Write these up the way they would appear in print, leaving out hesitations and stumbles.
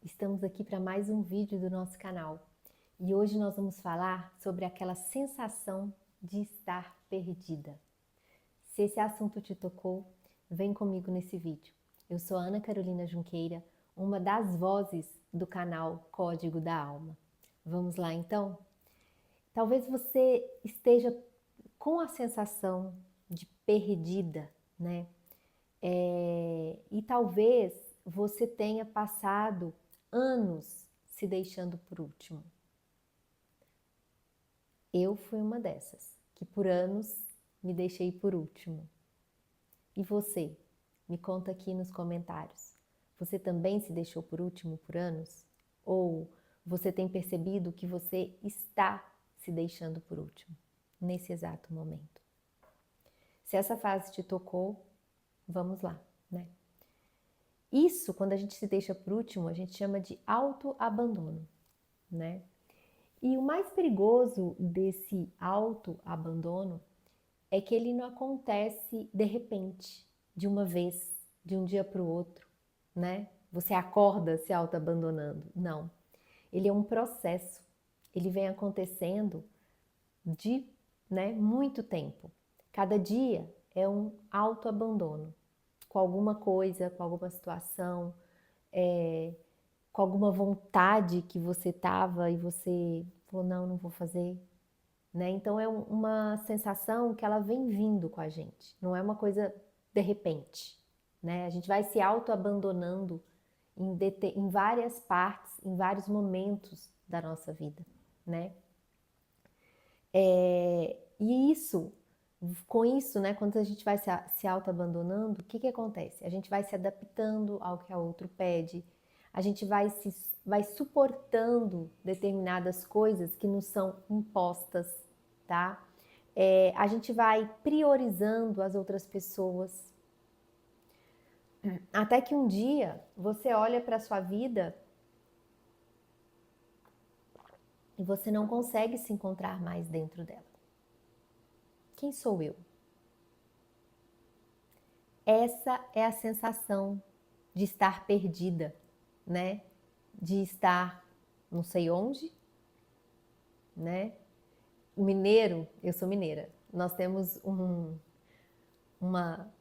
Estamos aqui para mais um vídeo do nosso canal e hoje nós vamos falar sobre aquela sensação de estar perdida. Se esse assunto te tocou, vem comigo nesse vídeo. Eu sou Ana Carolina Junqueira, uma das vozes do canal Código da Alma. Vamos lá então? Talvez você esteja com a sensação de perdida, né? E talvez você tenha passado anos se deixando por último. Eu fui uma dessas, que por anos me deixei por último. E você? Me conta aqui nos comentários. Você também se deixou por último por anos? Ou você tem percebido que você está se deixando por último, nesse exato momento? Se essa fase te tocou, vamos lá, né? Isso, quando a gente se deixa por último, a gente chama de autoabandono, né? E o mais perigoso desse autoabandono é que ele não acontece de repente, de uma vez, de um dia para o outro, né? Você acorda se autoabandonando. Não. Ele é um processo. Ele vem acontecendo de, muito tempo. Cada dia é um autoabandono. Com alguma coisa, com alguma situação, com alguma vontade que você tava e você falou, não vou fazer, né? Então é uma sensação que ela vem vindo com a gente, não é uma coisa de repente, né? A gente vai se auto-abandonando em várias partes, em vários momentos da nossa vida, né? E com isso, né, quando a gente vai se auto-abandonando, o que acontece? A gente vai se adaptando ao que a outro pede, a gente vai suportando determinadas coisas que nos são impostas, tá? A gente vai priorizando as outras pessoas, até que um dia você olha para a sua vida e você não consegue se encontrar mais dentro dela. Quem sou eu? Essa é a sensação de estar perdida, né? De estar não sei onde, né? O mineiro, eu sou mineira, nós temos uma, uma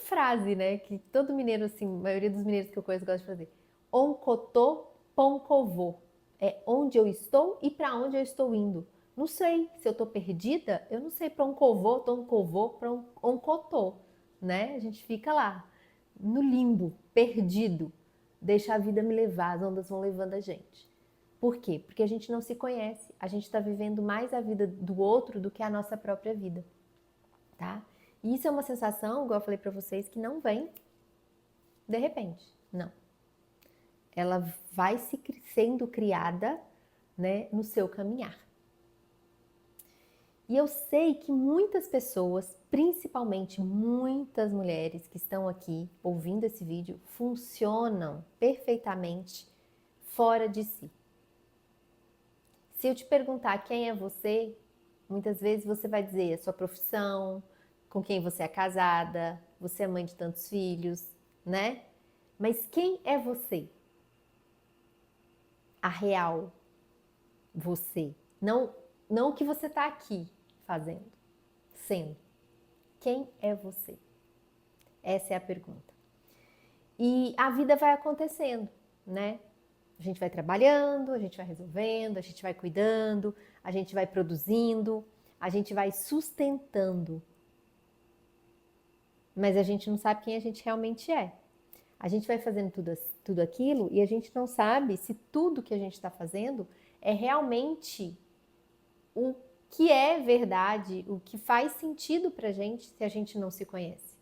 frase, né? Que todo mineiro, assim, a maioria dos mineiros que eu conheço gosta de fazer. Oncotô, poncovô. É onde eu estou e para onde eu estou indo. Não sei se eu estou perdida, eu não sei para um covô, para um oncotô, né? A gente fica lá, no limbo, perdido. Deixa a vida me levar, as ondas vão levando a gente. Por quê? Porque a gente não se conhece, a gente está vivendo mais a vida do outro do que a nossa própria vida, tá? E isso é uma sensação, igual eu falei para vocês, que não vem de repente, não. Ela vai sendo criada, né, no seu caminhar. E eu sei que muitas pessoas, principalmente muitas mulheres que estão aqui ouvindo esse vídeo, funcionam perfeitamente fora de si. Se eu te perguntar quem é você, muitas vezes você vai dizer a sua profissão, com quem você é casada, você é mãe de tantos filhos, né? Mas quem é você? A real você. Não o que você está aqui fazendo, sendo. Quem é você? Essa é a pergunta. E a vida vai acontecendo, né? A gente vai trabalhando, a gente vai resolvendo, a gente vai cuidando, a gente vai produzindo, a gente vai sustentando. Mas a gente não sabe quem a gente realmente é. A gente vai fazendo tudo aquilo e a gente não sabe se tudo que a gente está fazendo é realmente o que é verdade, o que faz sentido pra gente se a gente não se conhece,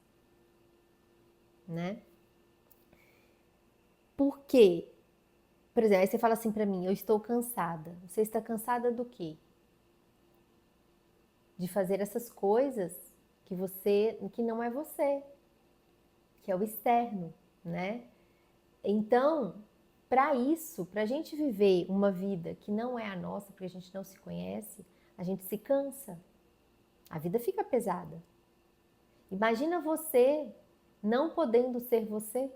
né? Por quê? Por exemplo, aí você fala assim pra mim, eu estou cansada. Você está cansada do quê? De fazer essas coisas que não é você, que é o externo, né? Então, para isso, para a gente viver uma vida que não é a nossa, porque a gente não se conhece, a gente se cansa, a vida fica pesada. Imagina você não podendo ser você,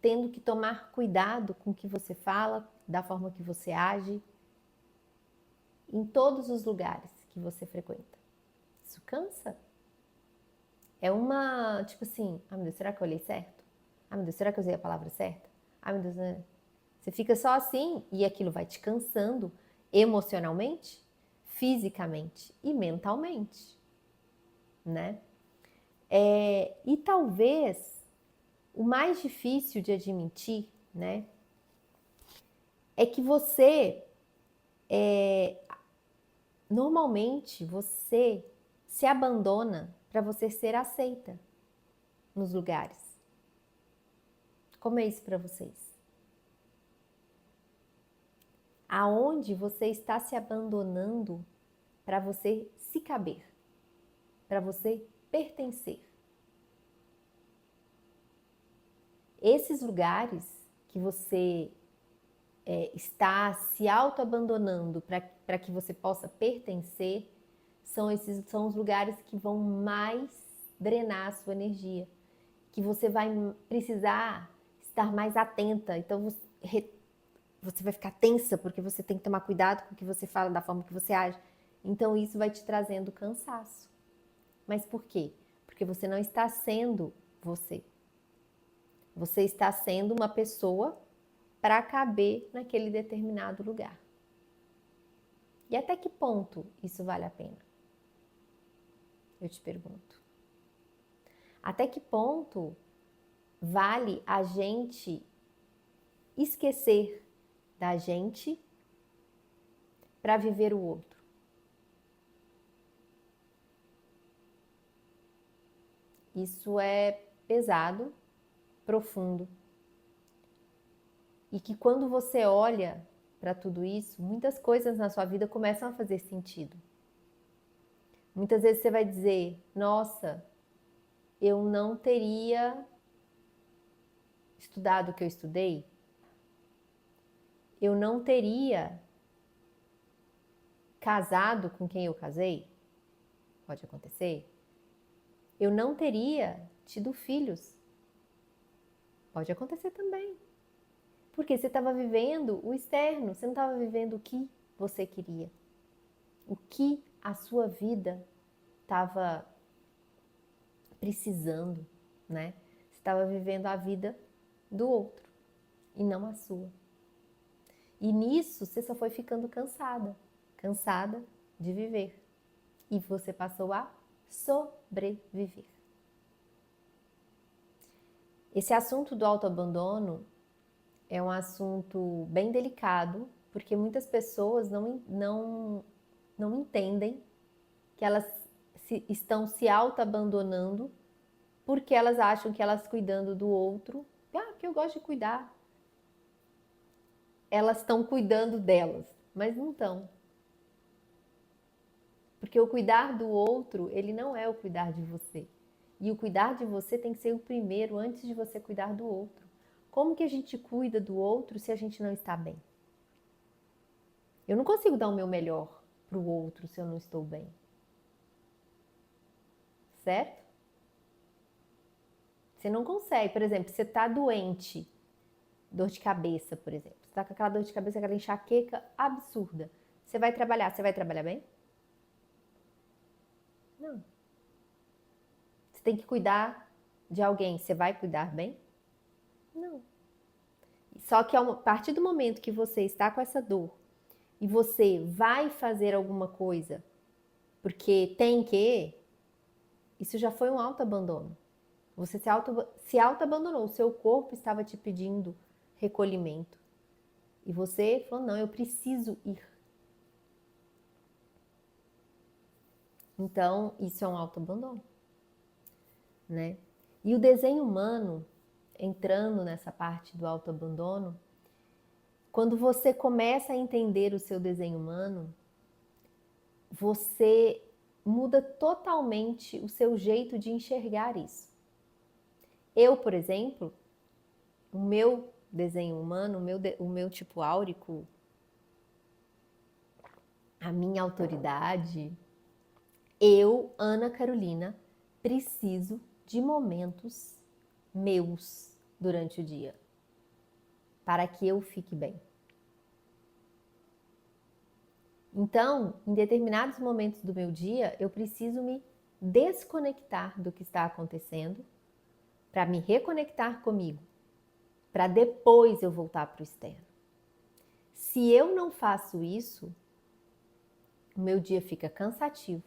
tendo que tomar cuidado com o que você fala, da forma que você age, em todos os lugares que você frequenta. Isso cansa. É uma, tipo assim, meu Deus, será que eu olhei certo? Meu Deus, será que eu usei a palavra certa? Meu Deus, né? Você fica só assim e aquilo vai te cansando emocionalmente, fisicamente e mentalmente, né? E talvez o mais difícil de admitir, né, é que você, normalmente, você se abandona para você ser aceita nos lugares. Como é isso para vocês? Aonde você está se abandonando para você se caber, para você pertencer? Esses lugares que você está se auto-abandonando para que você possa pertencer, são os lugares que vão mais drenar a sua energia, que você vai precisar estar mais atenta. Então você vai ficar tensa porque você tem que tomar cuidado com o que você fala, da forma que você age. Então isso vai te trazendo cansaço. Mas por quê? Porque você não está sendo você. Você está sendo uma pessoa para caber naquele determinado lugar. E até que ponto isso vale a pena? Eu te pergunto. Até que ponto vale a gente esquecer da gente para viver o outro? Isso é pesado, profundo. E que quando você olha para tudo isso, muitas coisas na sua vida começam a fazer sentido. Muitas vezes você vai dizer: nossa, eu não teria estudado o que eu estudei, eu não teria casado com quem eu casei, pode acontecer, eu não teria tido filhos, pode acontecer também. Porque você estava vivendo o externo, você não estava vivendo o que você queria, o que a sua vida estava precisando, né? Você estava vivendo a vida do outro e não a sua. E nisso você só foi ficando cansada de viver. E você passou a sobreviver. Esse assunto do autoabandono é um assunto bem delicado, porque muitas pessoas não entendem que elas estão se autoabandonando porque elas acham que elas cuidando do outro, que eu gosto de cuidar, elas estão cuidando delas, mas não estão. Porque o cuidar do outro, ele não é o cuidar de você. E o cuidar de você tem que ser o primeiro antes de você cuidar do outro. Como que a gente cuida do outro se a gente não está bem? Eu não consigo dar o meu melhor para o outro se eu não estou bem. Certo? Você não consegue. Por exemplo, você está doente, dor de cabeça, por exemplo. Você está com aquela dor de cabeça, aquela enxaqueca absurda. Você vai trabalhar bem? Não. Você tem que cuidar de alguém, você vai cuidar bem? Não. Só que a partir do momento que você está com essa dor e você vai fazer alguma coisa porque tem que, isso já foi um autoabandono. Você se auto-abandonou, o seu corpo estava te pedindo recolhimento. E você falou: não, eu preciso ir. Então, isso é um autoabandono, né? E o desenho humano, entrando nessa parte do autoabandono, quando você começa a entender o seu desenho humano, você muda totalmente o seu jeito de enxergar isso. Eu, por exemplo, o meu desenho humano, o meu tipo áurico, a minha autoridade, eu, Ana Carolina, preciso de momentos meus durante o dia. para que eu fique bem. Então, em determinados momentos do meu dia, eu preciso me desconectar do que está acontecendo para me reconectar comigo, para depois eu voltar para o externo. Se eu não faço isso, o meu dia fica cansativo,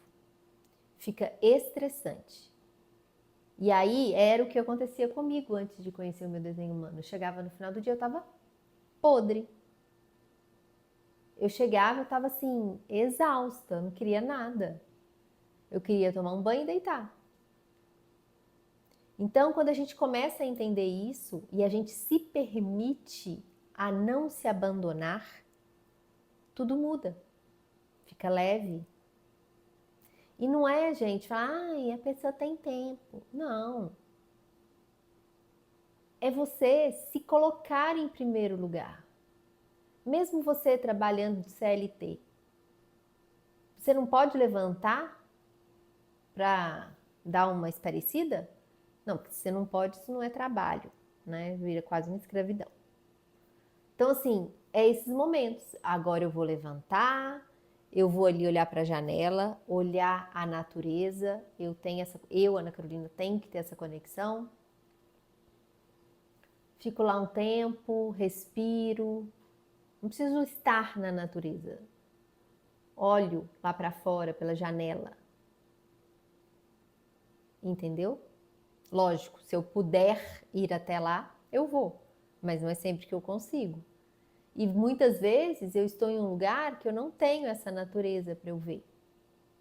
fica estressante. E aí era o que acontecia comigo antes de conhecer o meu desenho humano. Eu chegava no final do dia, eu estava podre. Eu chegava, eu estava assim, exausta, eu não queria nada. Eu queria tomar um banho e deitar. Então, quando a gente começa a entender isso e a gente se permite a não se abandonar, tudo muda, fica leve. E não é, gente, falar, ai, a pessoa tem tempo. Não. É você se colocar em primeiro lugar. Mesmo você trabalhando de CLT, você não pode levantar para dar uma esparecida? Não, porque se você não pode, isso não é trabalho, né? Vira quase uma escravidão. Então, assim, é esses momentos. Agora eu vou levantar, eu vou ali olhar para a janela, olhar a natureza. Eu, Ana Carolina, tenho que ter essa conexão. Fico lá um tempo, respiro. Não preciso estar na natureza. Olho lá para fora, pela janela. Entendeu? Lógico, se eu puder ir até lá, eu vou. Mas não é sempre que eu consigo. E muitas vezes eu estou em um lugar que eu não tenho essa natureza para eu ver.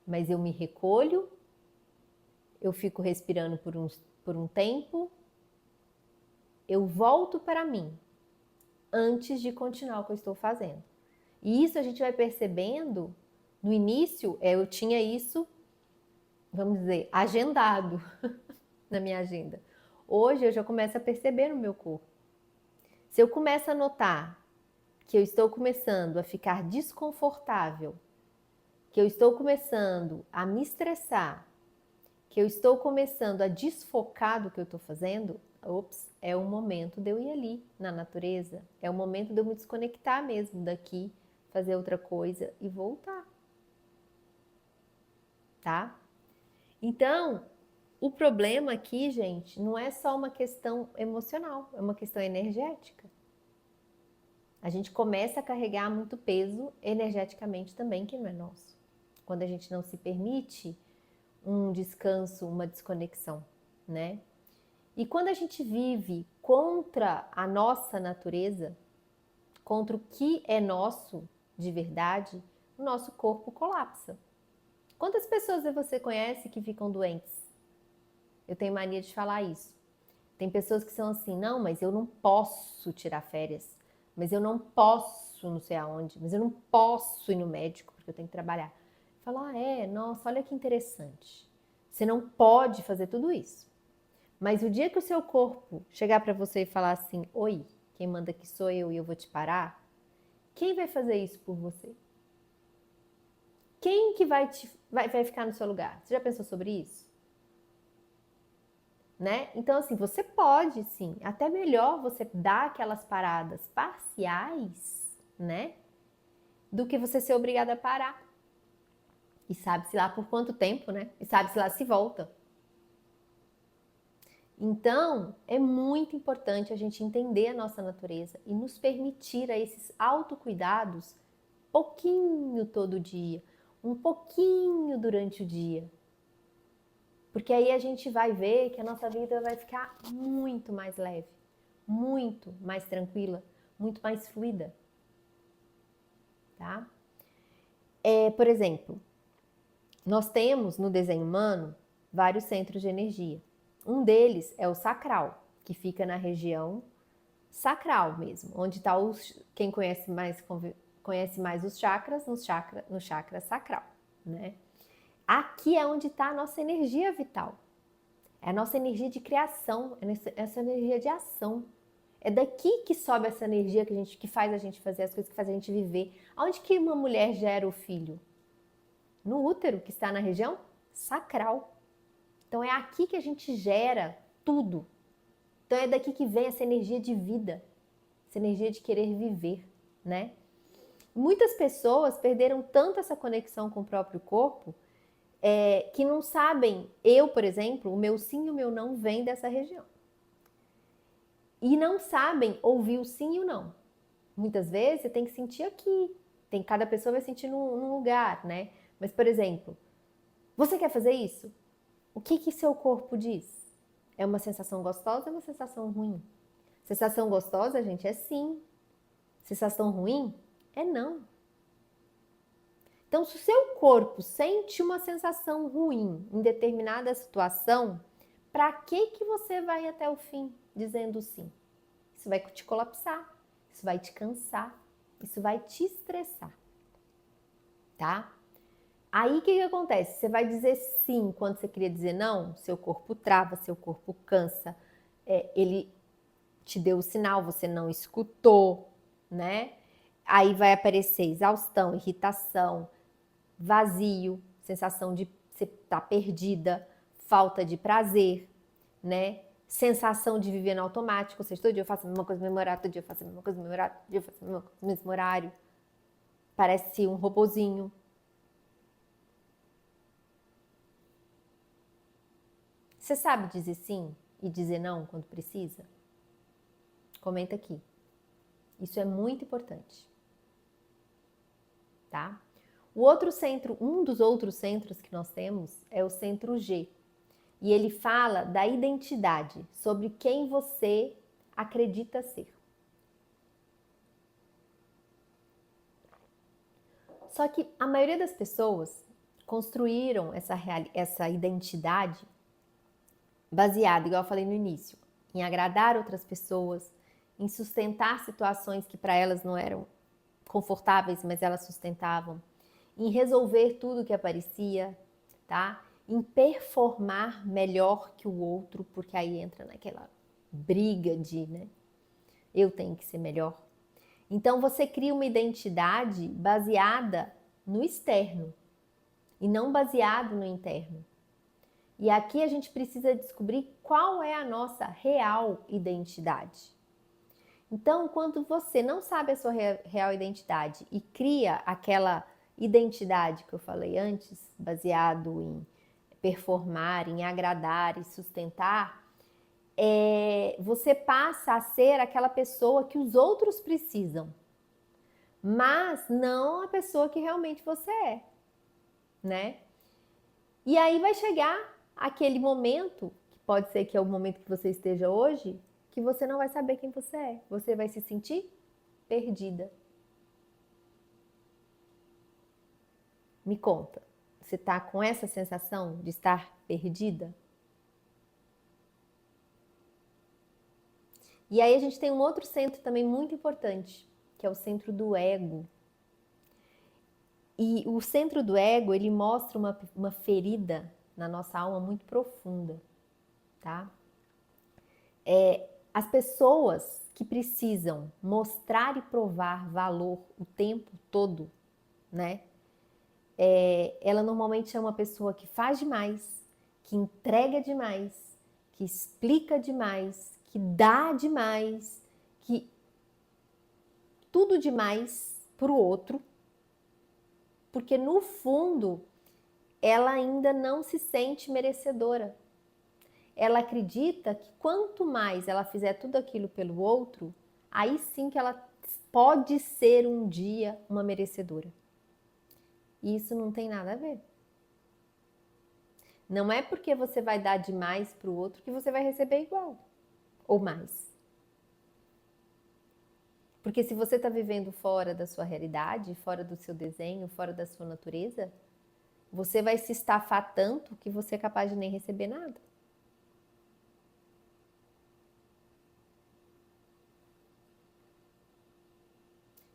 Mas eu me recolho, eu fico respirando por um tempo, eu volto para mim antes de continuar o que eu estou fazendo. E isso a gente vai percebendo. No início, eu tinha isso, vamos dizer, agendado na minha agenda. Hoje eu já começo a perceber no meu corpo. Se eu começo a notar que eu estou começando a ficar desconfortável, que eu estou começando a me estressar, que eu estou começando a desfocar do que eu estou fazendo, ops, é o momento de eu ir ali na natureza, é o momento de eu me desconectar mesmo daqui, fazer outra coisa e voltar, tá? Então, o problema aqui, gente, não é só uma questão emocional, é uma questão energética. A gente começa a carregar muito peso energeticamente também, que não é nosso. Quando a gente não se permite um descanso, uma desconexão, né? E quando a gente vive contra a nossa natureza, contra o que é nosso de verdade, o nosso corpo colapsa. Quantas pessoas você conhece que ficam doentes? Eu tenho mania de falar isso. Tem pessoas que são assim, não, mas eu não posso tirar férias, mas eu não posso não sei aonde, mas eu não posso ir no médico porque eu tenho que trabalhar. Falar, nossa, olha que interessante. Você não pode fazer tudo isso. Mas o dia que o seu corpo chegar para você e falar assim, oi, quem manda aqui sou eu e eu vou te parar, quem vai fazer isso por você? Quem que vai ficar no seu lugar? Você já pensou sobre isso? Né? Então, assim, você pode, sim, até melhor você dar aquelas paradas parciais, né? Do que você ser obrigada a parar. E sabe-se lá por quanto tempo, né? E sabe-se lá se volta. Então, é muito importante a gente entender a nossa natureza e nos permitir a esses autocuidados pouquinho todo dia, um pouquinho durante o dia. Porque aí a gente vai ver que a nossa vida vai ficar muito mais leve, muito mais tranquila, muito mais fluida, tá? Por exemplo, nós temos no desenho humano vários centros de energia. Um deles é o sacral, que fica na região sacral mesmo, onde está quem conhece mais os chakras, no chakra sacral, né? Aqui é onde está a nossa energia vital. É a nossa energia de criação, é essa energia de ação. É daqui que sobe essa energia que faz a gente fazer as coisas, que faz a gente viver. Aonde que uma mulher gera o filho? No útero, que está na região sacral. Então é aqui que a gente gera tudo. Então é daqui que vem essa energia de vida. essa energia de querer viver, né? Muitas pessoas perderam tanto essa conexão com o próprio corpo que não sabem. Eu, por exemplo, o meu sim e o meu não vem dessa região. E não sabem ouvir o sim e o não. Muitas vezes você tem que sentir aqui. Cada pessoa vai sentir num lugar, né? Mas, por exemplo, você quer fazer isso? O que seu corpo diz? É uma sensação gostosa ou é uma sensação ruim? Sensação gostosa, gente, é sim. Sensação ruim é não. Então, se o seu corpo sente uma sensação ruim em determinada situação, para que você vai até o fim dizendo sim? Isso vai te colapsar, isso vai te cansar, isso vai te estressar, tá? Aí o que acontece? Você vai dizer sim quando você queria dizer não, seu corpo trava, seu corpo cansa, ele te deu o sinal, você não escutou, né? Aí vai aparecer exaustão, irritação, vazio, sensação de você estar perdida, falta de prazer, né? Sensação de viver no automático, ou seja, todo dia eu faço a mesma coisa no mesmo horário, todo dia eu faço a mesma coisa no mesmo horário, todo dia eu faço a mesma coisa no mesmo horário. Parece um robozinho. Você sabe dizer sim e dizer não quando precisa? Comenta aqui. Isso é muito importante, tá? O outro centro, um dos outros centros que nós temos é o centro G. E ele fala da identidade, sobre quem você acredita ser. Só que a maioria das pessoas construíram essa identidade baseada, igual eu falei no início, em agradar outras pessoas, em sustentar situações que para elas não eram confortáveis, mas elas sustentavam, em resolver tudo que aparecia, tá? Em performar melhor que o outro, porque aí entra naquela briga de, né? Eu tenho que ser melhor. Então você cria uma identidade baseada no externo e não baseado no interno. E aqui a gente precisa descobrir qual é a nossa real identidade. Então, quando você não sabe a sua real identidade e cria aquela identidade que eu falei antes, baseado em performar, em agradar e sustentar, você passa a ser aquela pessoa que os outros precisam, mas não a pessoa que realmente você é, né? E aí vai chegar aquele momento, que pode ser que é o momento que você esteja hoje, que você não vai saber quem você é. Você vai se sentir perdida. Me conta, você tá com essa sensação de estar perdida? E aí a gente tem um outro centro também muito importante, que é o centro do ego. E o centro do ego, ele mostra uma ferida na nossa alma muito profunda, tá? As pessoas que precisam mostrar e provar valor o tempo todo, né? Ela normalmente é uma pessoa que faz demais, que entrega demais, que explica demais, que dá demais, que tudo demais para o outro, porque no fundo ela ainda não se sente merecedora. Ela acredita que quanto mais ela fizer tudo aquilo pelo outro, aí sim que ela pode ser um dia uma merecedora. E isso não tem nada a ver. Não é porque você vai dar demais para o outro que você vai receber igual ou mais. Porque se você está vivendo fora da sua realidade, fora do seu desenho, fora da sua natureza, você vai se estafar tanto que você é capaz de nem receber nada.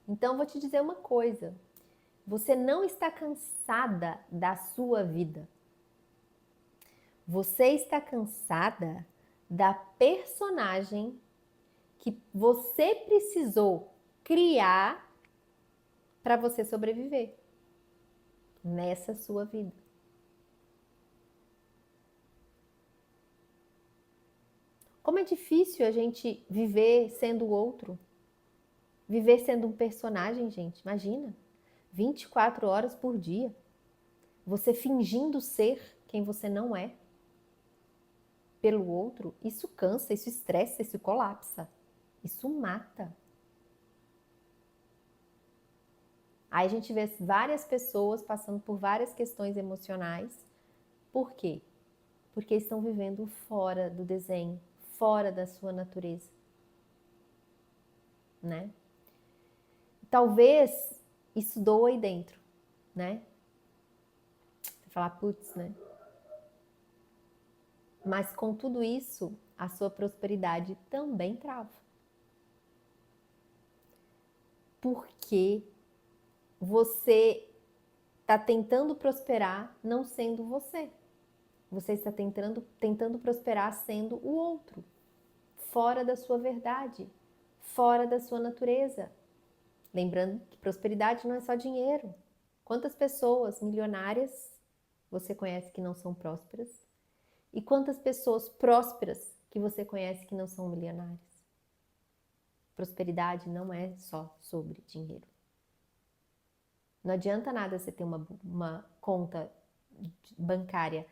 Então, vou te dizer uma coisa. Você não está cansada da sua vida. Você está cansada da personagem que você precisou criar para você sobreviver nessa sua vida. Como é difícil a gente viver sendo o outro. Viver sendo um personagem, gente, imagina. 24 horas por dia. Você fingindo ser quem você não é pelo outro, isso cansa, isso estressa, isso colapsa. Isso mata. Aí a gente vê várias pessoas passando por várias questões emocionais. Por quê? Porque estão vivendo fora do desenho, fora da sua natureza, né? Talvez isso doa aí dentro, né? Você falar, putz, né? Mas com tudo isso, a sua prosperidade também trava. Porque você está tentando prosperar não sendo você. Você está tentando prosperar sendo o outro, fora da sua verdade, fora da sua natureza. Lembrando que prosperidade não é só dinheiro. Quantas pessoas milionárias você conhece que não são prósperas? E quantas pessoas prósperas que você conhece que não são milionárias? Prosperidade não é só sobre dinheiro. Não adianta nada você ter uma conta bancária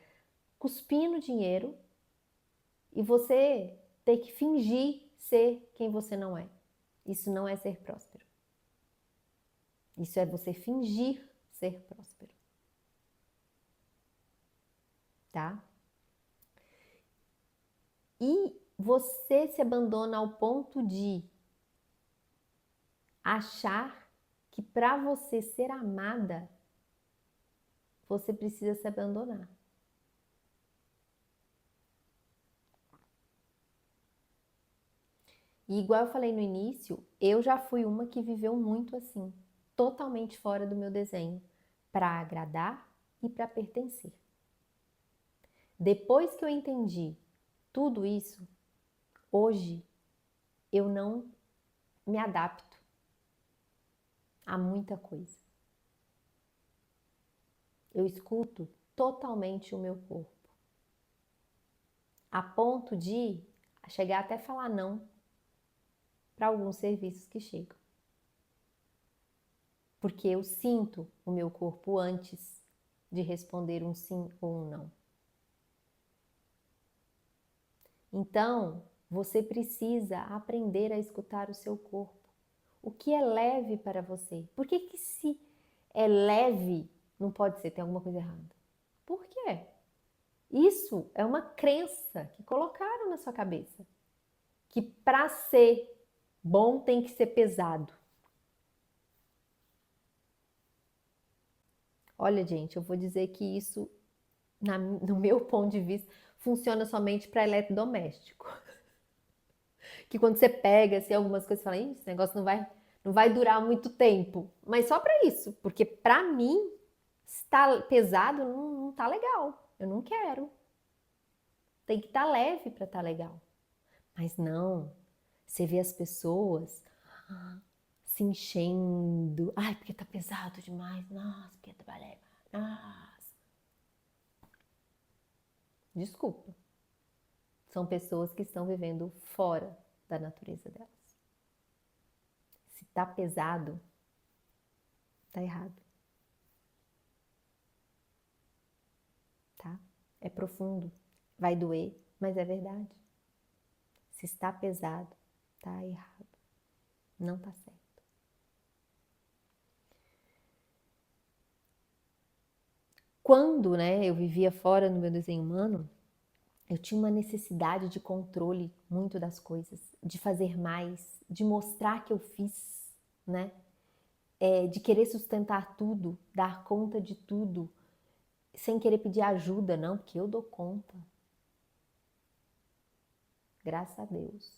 cuspindo dinheiro e você ter que fingir ser quem você não é. Isso não é ser próspero. Isso é você fingir ser próspero. Tá? E você se abandona ao ponto de achar que para você ser amada, você precisa se abandonar. E igual eu falei no início, eu já fui uma que viveu muito assim, totalmente fora do meu desenho, para agradar e para pertencer. Depois que eu entendi tudo isso, hoje eu não me adapto a muita coisa. Eu escuto totalmente o meu corpo, a ponto de chegar até falar não para alguns serviços que chegam. Porque eu sinto o meu corpo antes de responder um sim ou um não. Então, você precisa aprender a escutar o seu corpo. O que é leve para você? Por que se é leve não pode ser? Tem alguma coisa errada. Por quê? Isso é uma crença que colocaram na sua cabeça. Que para ser bom tem que ser pesado. Olha, gente, eu vou dizer que isso, no meu ponto de vista, funciona somente para eletrodoméstico. Que quando você pega assim, algumas coisas, você fala, esse negócio não vai durar muito tempo. Mas só para isso, porque para mim, está pesado, não tá legal. Eu não quero. Tem que estar leve para estar legal. Mas não, você vê as pessoas se enchendo. Ai, porque tá pesado demais. Nossa, porque tá leve. Nossa. Desculpa. São pessoas que estão vivendo fora da natureza delas. Se tá pesado, tá errado. Tá? É profundo, vai doer, mas é verdade. Se está pesado, tá errado. Não tá certo. Quando, né, eu vivia fora no meu desenho humano, eu tinha uma necessidade de controle muito das coisas, de fazer mais, de mostrar que eu fiz, né? De querer sustentar tudo, dar conta de tudo, sem querer pedir ajuda, não, porque eu dou conta. Graças a Deus,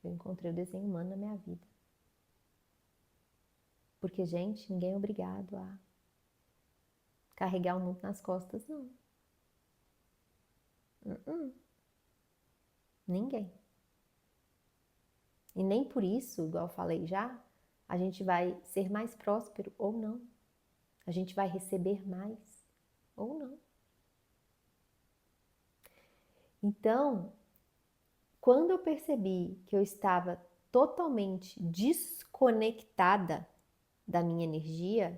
eu encontrei o desenho humano na minha vida. Porque, gente, ninguém é obrigado a carregar o mundo nas costas, não. Ninguém. E nem por isso, igual eu falei já, a gente vai ser mais próspero ou não. A gente vai receber mais ou não. Então, quando eu percebi que eu estava totalmente desconectada da minha energia,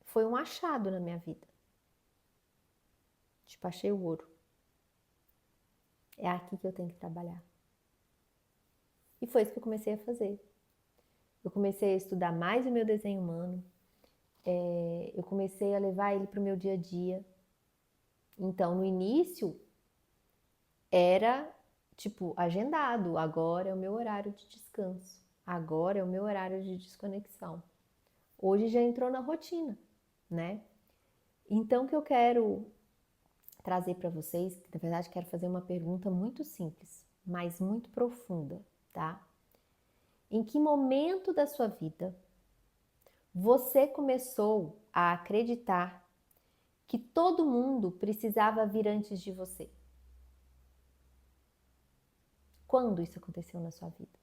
foi um achado na minha vida. Tipo, achei o ouro. É aqui que eu tenho que trabalhar. E foi isso que eu comecei a fazer. Eu comecei a estudar mais o meu desenho humano. Eu comecei a levar ele para o meu dia a dia. Então, no início, era, tipo, agendado. Agora é o meu horário de descanso. Agora é o meu horário de desconexão. Hoje já entrou na rotina, né? Então, o que eu quero trazer para vocês, que na verdade quero fazer uma pergunta muito simples, mas muito profunda, tá? Em que momento da sua vida você começou a acreditar que todo mundo precisava vir antes de você? Quando isso aconteceu na sua vida?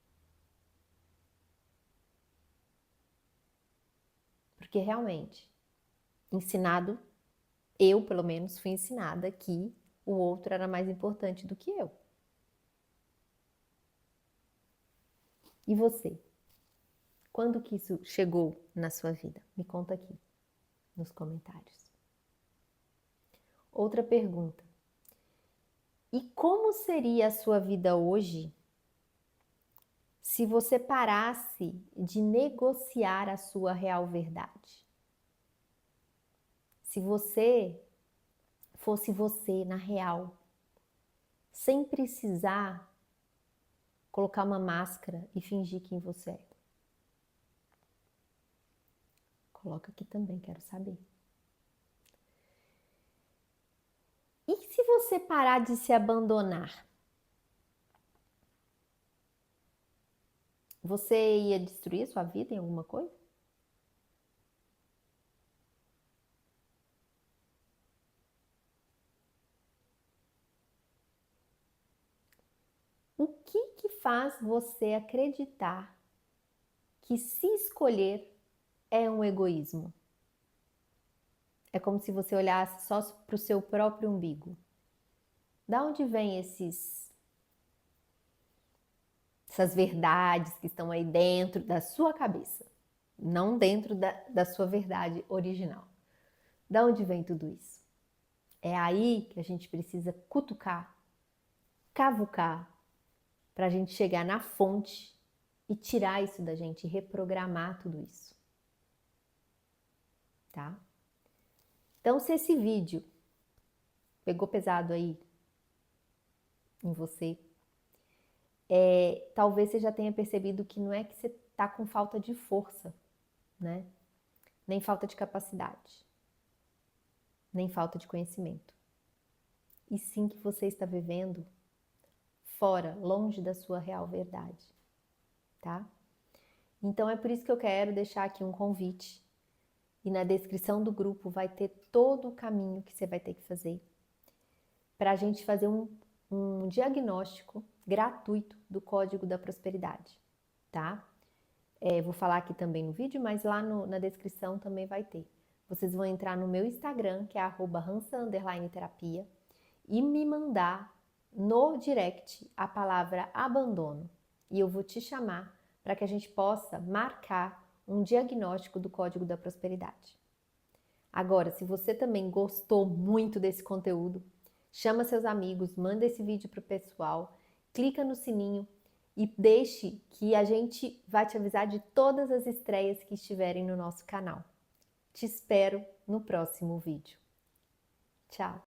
Porque realmente, ensinado, eu pelo menos fui ensinada que o outro era mais importante do que eu. E você? Quando que isso chegou na sua vida? Me conta aqui nos comentários. Outra pergunta. E como seria a sua vida hoje se você parasse de negociar a sua real verdade? Se você fosse você na real, sem precisar colocar uma máscara e fingir quem você é. Coloca aqui também, quero saber. E se você parar de se abandonar? Você ia destruir sua vida em alguma coisa? O que faz você acreditar que se escolher é um egoísmo? É como se você olhasse só para o seu próprio umbigo. Da onde vem essas verdades que estão aí dentro da sua cabeça? Não dentro da sua verdade original. Da onde vem tudo isso? É aí que a gente precisa cutucar, cavucar, para a gente chegar na fonte e tirar isso da gente, reprogramar tudo isso. Tá? Então, se esse vídeo pegou pesado aí em você, talvez você já tenha percebido que não é que você está com falta de força, né? Nem falta de capacidade, nem falta de conhecimento. E sim que você está vivendo fora, longe da sua real verdade, tá? Então é por isso que eu quero deixar aqui um convite. E na descrição do grupo vai ter todo o caminho que você vai ter que fazer para a gente fazer um diagnóstico gratuito do Código da Prosperidade, tá? Vou falar aqui também no vídeo, mas lá na descrição também vai ter. Vocês vão entrar no meu Instagram, que é @hansa_terapia, e me mandar no direct a palavra abandono. E eu vou te chamar para que a gente possa marcar um diagnóstico do Código da Prosperidade. Agora, se você também gostou muito desse conteúdo, chama seus amigos, manda esse vídeo para o pessoal, clica no sininho e deixe que a gente vai te avisar de todas as estreias que estiverem no nosso canal. Te espero no próximo vídeo. Tchau!